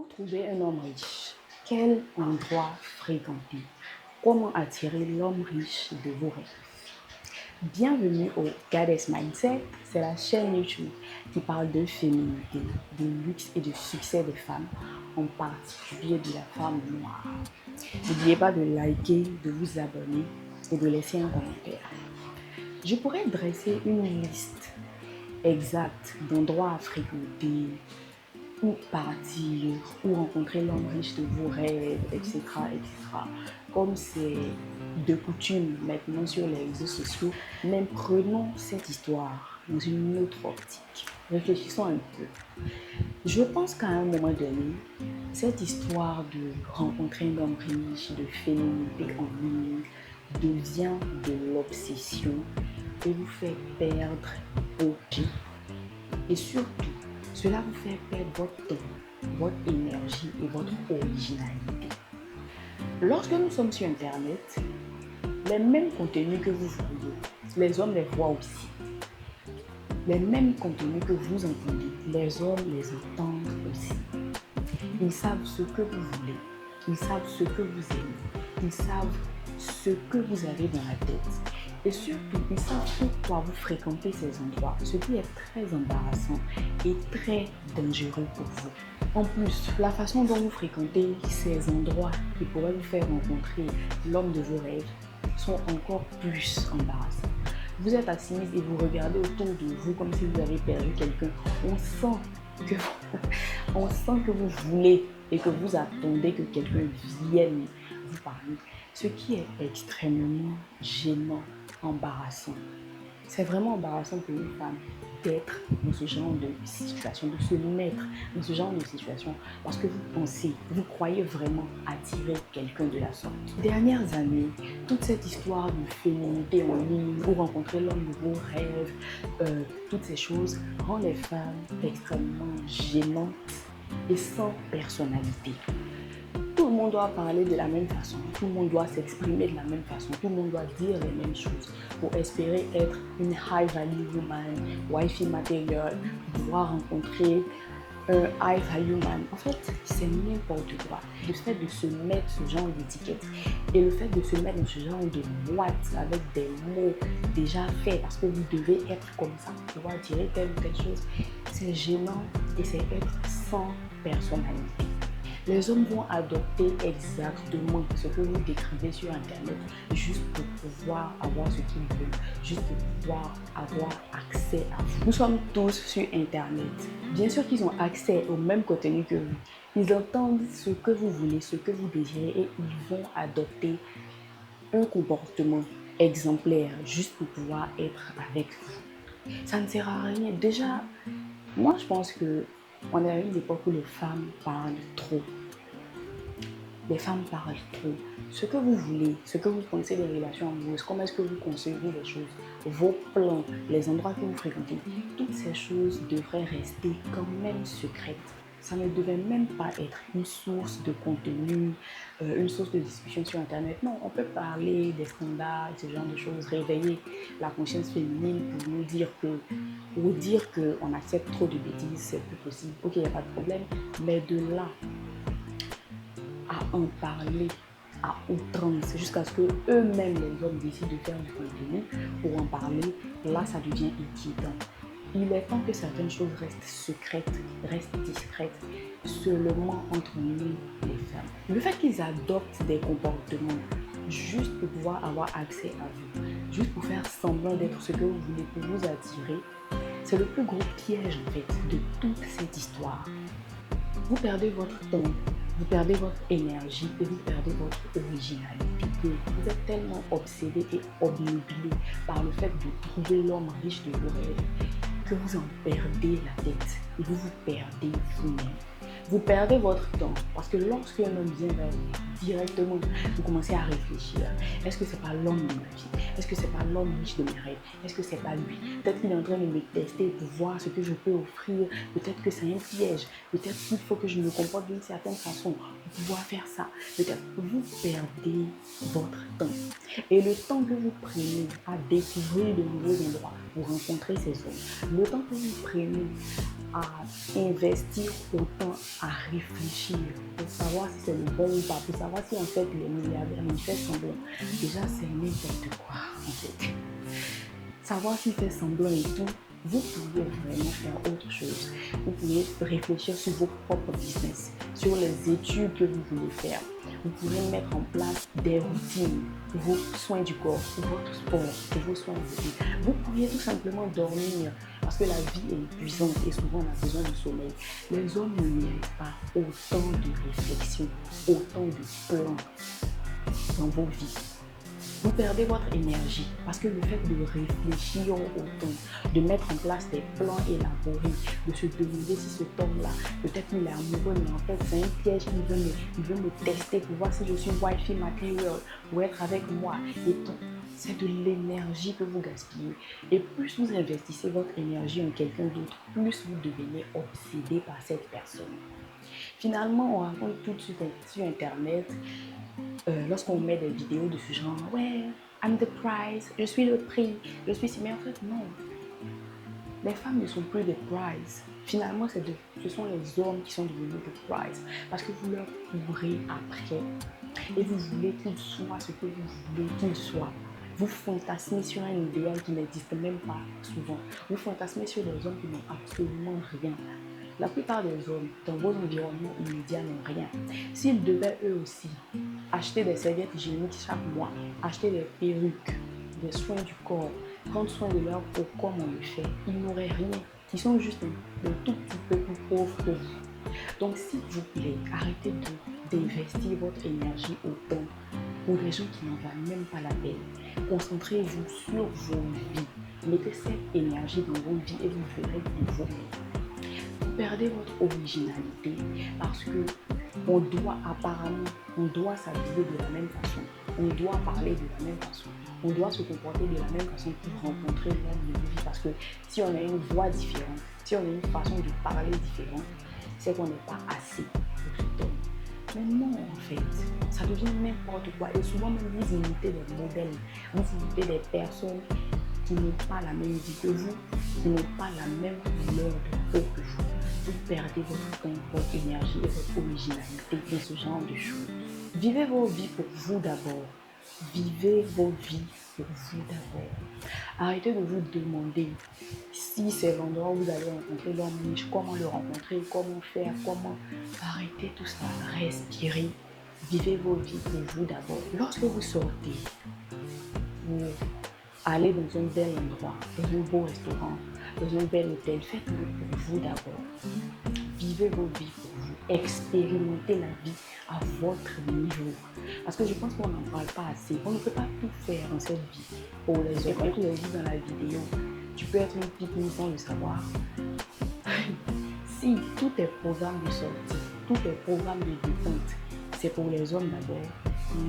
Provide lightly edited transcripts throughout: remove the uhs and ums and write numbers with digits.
trouver un homme riche? Quel endroit fréquenter? Comment attirer l'homme riche de vos rêves? Bienvenue au Goddess Mindset, c'est la chaîne YouTube qui parle de féminité, de luxe et de succès des femmes, en particulier de la femme noire. N'oubliez pas de liker, de vous abonner et de laisser un commentaire. Je pourrais dresser une liste exacte d'endroits à fréquenter, où partir, où rencontrer l'homme riche de vos rêves, etc., etc. Comme c'est de coutume maintenant sur les réseaux sociaux, mais prenons cette histoire dans une autre optique. Réfléchissons un peu. Je pense qu'à un moment donné, cette histoire de rencontrer un homme riche, de féminité en ligne, devient de l'obsession et vous fait perdre vos pieds. Et surtout, cela vous fait perdre votre temps, votre énergie et votre originalité. Lorsque nous sommes sur Internet, les mêmes contenus que vous voyez, les hommes les voient aussi. Les mêmes contenus que vous entendez, les hommes les entendent aussi. Ils savent ce que vous voulez, ils savent ce que vous aimez, ils savent ce que vous avez dans la tête. Et surtout, ils savent pourquoi vous fréquentez ces endroits, ce qui est très embarrassant et très dangereux pour vous. En plus, la façon dont vous fréquentez ces endroits qui pourraient vous faire rencontrer l'homme de vos rêves sont encore plus embarrassants. Vous êtes assise et vous regardez autour de vous comme si vous avez perdu quelqu'un. On sent que vous voulez et que vous attendez que quelqu'un vienne vous parler. Ce qui est extrêmement gênant, embarrassant. C'est vraiment embarrassant pour une femme d'être dans ce genre de situation, de se mettre dans ce genre de situation parce que vous croyez vraiment attirer quelqu'un de la sorte. Dernières années, toute cette histoire de féminité en ligne, vous rencontrez l'homme de vos rêves, toutes ces choses rend les femmes extrêmement gênantes et sans personnalité. Tout le monde doit parler de la même façon, tout le monde doit s'exprimer de la même façon, tout le monde doit dire les mêmes choses pour espérer être une high value woman, wifey material, pouvoir rencontrer un high value man. En fait, c'est n'importe quoi. Le fait de se mettre ce genre d'étiquette et le fait de se mettre dans ce genre de boîte avec des mots déjà faits parce que vous devez être comme ça pour pouvoir attirer telle ou telle chose, c'est gênant et c'est être sans personnalité. Les hommes vont adopter exactement ce que vous décrivez sur Internet juste pour pouvoir avoir ce qu'ils veulent, juste pour pouvoir avoir accès à vous. Nous sommes tous sur Internet. Bien sûr qu'ils ont accès au même contenu que vous. Ils entendent ce que vous voulez, ce que vous désirez et ils vont adopter un comportement exemplaire juste pour pouvoir être avec vous. Ça ne sert à rien. Déjà, moi je pense qu'on est à une époque où les femmes parlent trop. Les femmes parlent trop. Ce que vous voulez, ce que vous pensez des relations amoureuses, comment est-ce que vous concevez les choses, vos plans, les endroits que vous fréquentez, toutes ces choses devraient rester quand même secrètes. Ça ne devait même pas être une source de contenu, une source de discussion sur Internet. Non, on peut parler des scandales, ce genre de choses, réveiller la conscience féminine pour dire qu'on accepte trop de bêtises, c'est plus possible. Ok, il n'y a pas de problème, mais de là à en parler à outrance jusqu'à ce que eux-mêmes les hommes décident de faire du contenu pour en parler, là ça devient inquiétant. Il est temps que certaines choses restent secrètes, restent discrètes, seulement entre nous les femmes. Le fait qu'ils adoptent des comportements juste pour pouvoir avoir accès à vous, juste pour faire semblant d'être ce que vous voulez pour vous attirer, c'est le plus gros piège en fait de toute cette histoire. Vous perdez votre temps, vous perdez votre énergie et vous perdez votre originalité. Vous êtes tellement obsédé et obnubilé par le fait de trouver l'homme riche de vos rêves que vous en perdez la tête et vous vous perdez vous-même. Vous perdez votre temps parce que lorsqu'un homme vient vers vous, directement, vous commencez à réfléchir. Est-ce que c'est pas l'homme de ma vie? Est-ce que c'est pas l'homme riche de mes rêves? Est-ce que c'est pas lui? Peut-être qu'il est en train de me tester pour voir ce que je peux offrir. Peut-être que c'est un piège. Peut-être qu'il faut que je me comporte d'une certaine façon pour pouvoir faire ça. Peut-être que vous perdez votre temps. Et le temps que vous prenez à découvrir de nouveaux endroits pour rencontrer ces hommes, le temps que vous prenez à investir autant à réfléchir pour savoir si c'est le bon ou pas, pour savoir si en fait les milliardaires me fait semblant. Déjà, c'est n'importe quoi en fait. Savoir s'il fait semblant et tout, vous pouvez vraiment faire autre chose. Vous pouvez réfléchir sur vos propres business, sur les études que vous voulez faire. Vous pouvez mettre en place des routines pour vos soins du corps, pour votre sport, pour vos soins de vie. Vous pourriez tout simplement dormir parce que la vie est épuisante et souvent on a besoin de sommeil. Les hommes ne méritent pas autant de réflexion, autant de plans dans vos vies. Vous perdez votre énergie parce que le fait de réfléchir autant, de mettre en place des plans élaborés, de se demander si ce homme-là, peut-être qu'il est amoureux, mais en fait c'est un piège, il veut me tester pour voir si je suis wifey material, pour être avec moi et tout. C'est de l'énergie que vous gaspillez. Et plus vous investissez votre énergie en quelqu'un d'autre, plus vous devenez obsédé par cette personne. Finalement, on raconte tout de suite sur Internet, lorsqu'on met des vidéos de ce genre, ouais, I'm the prize, je suis le prix, je suis si, mais en fait, non. Les femmes ne sont plus des prizes. Finalement, ce sont les hommes qui sont devenus des prizes parce que vous leur courez après et vous voulez qu'ils soient ce que vous voulez qu'ils soient. Vous fantasmez sur un idéal qui n'existe même pas souvent. Vous fantasmez sur des hommes qui n'ont absolument rien. La plupart des hommes dans vos environnements immédiats n'ont rien. S'ils devaient eux aussi acheter des serviettes hygiéniques chaque mois, acheter des perruques, des soins du corps, prendre soin de leur peau comme on le fait, ils n'auraient rien. Ils sont juste un tout petit peu plus pauvres que vous. Donc s'il vous plaît, arrêtez d'investir votre énergie autant pour des gens qui n'en valent même pas la peine. Concentrez-vous sur vos vies. Mettez cette énergie dans vos vies et vous verrez de vous-même. Vous perdez votre originalité parce que on doit s'habiller de la même façon, on doit parler de la même façon, on doit se comporter de la même façon pour rencontrer l'homme de vie parce que si on a une voix différente, si on a une façon de parler différente, c'est qu'on n'est pas assez pour cet homme. Mais non, en fait, ça devient n'importe quoi et souvent même vous imitez des modèles, vous imitez des personnes qui n'ont pas la même vie que vous, qui n'ont pas la même couleur de peau que vous. Vous perdez votre temps, votre énergie et votre originalité dans ce genre de choses. Vivez vos vies pour vous d'abord. Vivez vos vies pour vous d'abord. Arrêtez de vous demander si c'est l'endroit où vous allez rencontrer l'homme riche, comment le rencontrer, comment faire, comment... Arrêtez tout ça, respirez. Vivez vos vies pour vous d'abord. Lorsque vous sortez, vous allez dans un bel endroit, dans un beau restaurant, dans un bel hôtel, faites-le pour vous d'abord. Vivez vos vies pour vous. Expérimentez la vie à votre niveau. Parce que je pense qu'on n'en parle pas assez. On ne peut pas tout faire dans cette vie pour les autres. Comme je l'ai dit dans la vidéo, tu peux être une pique-nique sans le savoir. Si tous tes programmes de sortie, tous tes programmes de détente, c'est pour les hommes d'abord,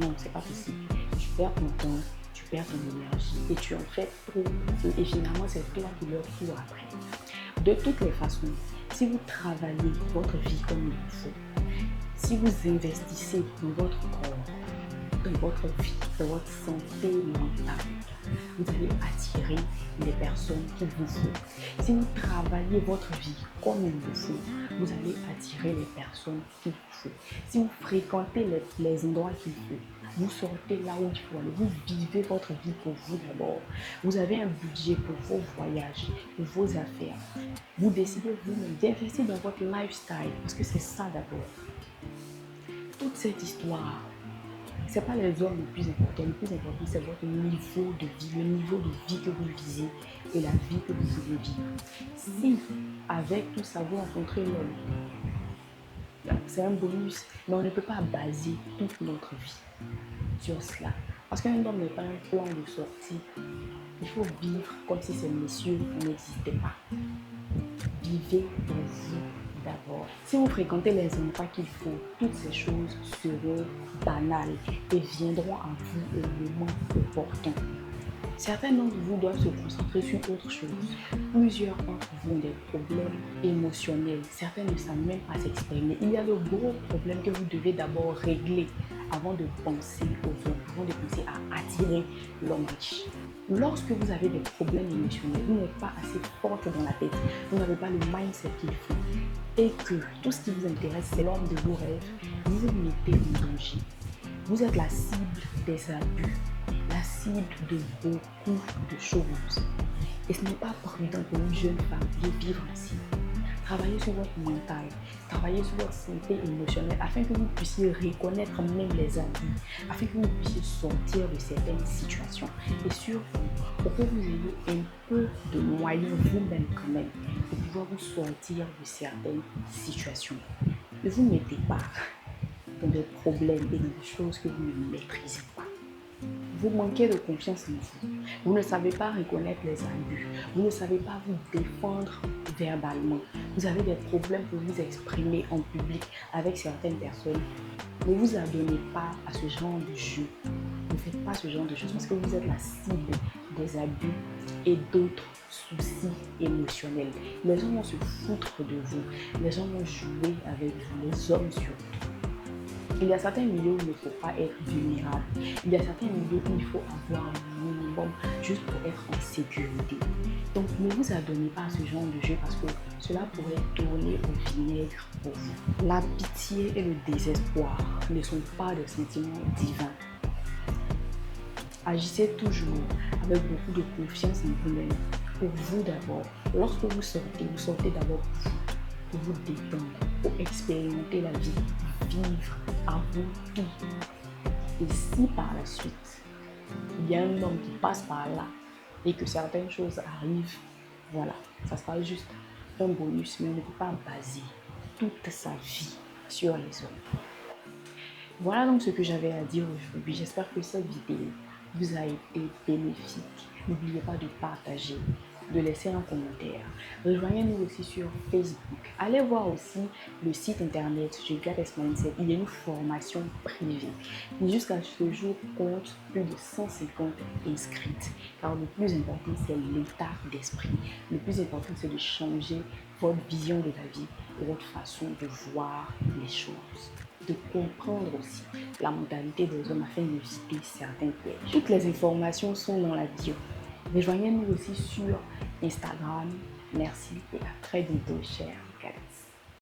non, c'est pas possible. Tu perds ton temps, tu perds ton énergie et tu en fais trop. Et finalement, c'est toi qui leur cours après. De toutes les façons, si vous travaillez votre vie comme il faut, si vous investissez dans votre corps, dans votre vie, dans votre santé mentale, vous allez attirer les personnes qu'il vous faut. Si vous travaillez votre vie comme il vous faut, vous allez attirer les personnes qu'il vous faut. Si vous fréquentez les endroits qu'il faut, vous sortez là où il faut aller, vous vivez votre vie pour vous d'abord. Vous avez un budget pour vos voyages, pour vos affaires. Vous décidez vous-même d'investir dans votre lifestyle parce que c'est ça d'abord. Toute cette histoire, ce n'est pas les hommes le plus important. Le plus important, c'est votre niveau de vie, le niveau de vie que vous visez et la vie que vous voulez vivre. Si, avec tout ça, vous rencontrez l'homme, c'est un bonus, mais on ne peut pas baser toute notre vie sur cela. Parce qu'un homme n'est pas un plan de sortie. Il faut vivre comme si ces messieurs n'existaient pas. Vivez pour vous d'abord. Si vous fréquentez les endroits qu'il faut, toutes ces choses seront banales et viendront à vous au moment opportun. Certains d'entre vous doivent se concentrer sur autre chose. Plusieurs d'entre vous ont des problèmes émotionnels. Certains ne savent même pas s'exprimer. Il y a de gros problèmes que vous devez d'abord régler avant de penser aux autres, avant de penser à attirer l'homme riche. Lorsque vous avez des problèmes émotionnels, vous n'êtes pas assez forte dans la tête, vous n'avez pas le mindset qu'il faut, et que tout ce qui vous intéresse, c'est l'homme de vos rêves, vous vous mettez en danger. Vous êtes la cible des abus, la cible de beaucoup de choses. Et ce n'est pas prudent pour une jeune femme de vivre ainsi. Travaillez sur votre mental, travaillez sur votre santé émotionnelle afin que vous puissiez reconnaître même les abus, afin que vous puissiez sortir de certaines situations. Et surtout, pour que vous ayez un peu de moyens vous-même quand même de pouvoir vous sortir de certaines situations. Ne vous mettez pas dans des problèmes et dans des choses que vous ne maîtrisez pas. Vous manquez de confiance en vous. Vous ne savez pas reconnaître les abus. Vous ne savez pas vous défendre verbalement. Vous avez des problèmes pour vous exprimer en public avec certaines personnes. Ne vous adonnez pas à ce genre de jeu. Ne faites pas ce genre de choses parce que vous êtes la cible des abus et d'autres soucis émotionnels. Les gens vont se foutre de vous. Les gens vont jouer avec vous, les hommes surtout. Il y a certains milieux où il ne faut pas être vulnérable. Il y a certains milieux où il faut avoir un minimum juste pour être en sécurité. Donc ne vous adonnez pas à ce genre de jeu parce que cela pourrait tourner au vinaigre pour vous. La pitié et le désespoir ne sont pas des sentiments divins. Agissez toujours avec beaucoup de confiance en vous-même. Pour vous d'abord. Lorsque vous sortez d'abord pour vous détendre, pour expérimenter la vie, vivre à vous tout. Et si par la suite, il y a un homme qui passe par là et que certaines choses arrivent, voilà, ça sera juste un bonus, mais on ne peut pas baser toute sa vie sur les hommes. Voilà donc ce que j'avais à dire aujourd'hui. J'espère que cette vidéo vous a été bénéfique. N'oubliez pas de partager, de laisser un commentaire. Rejoignez-nous aussi sur Facebook. Allez voir aussi le site internet du Goddess Mindset. Il y a une formation privée qui jusqu'à ce jour compte plus de 150 inscrites. Car le plus important, c'est l'état d'esprit. Le plus important, c'est de changer votre vision de la vie et votre façon de voir les choses. De comprendre aussi la mentalité des hommes afin d'éviter certains pièges. Toutes les informations sont dans la bio. Rejoignez-nous aussi sur Instagram. Merci et à très bientôt, chers.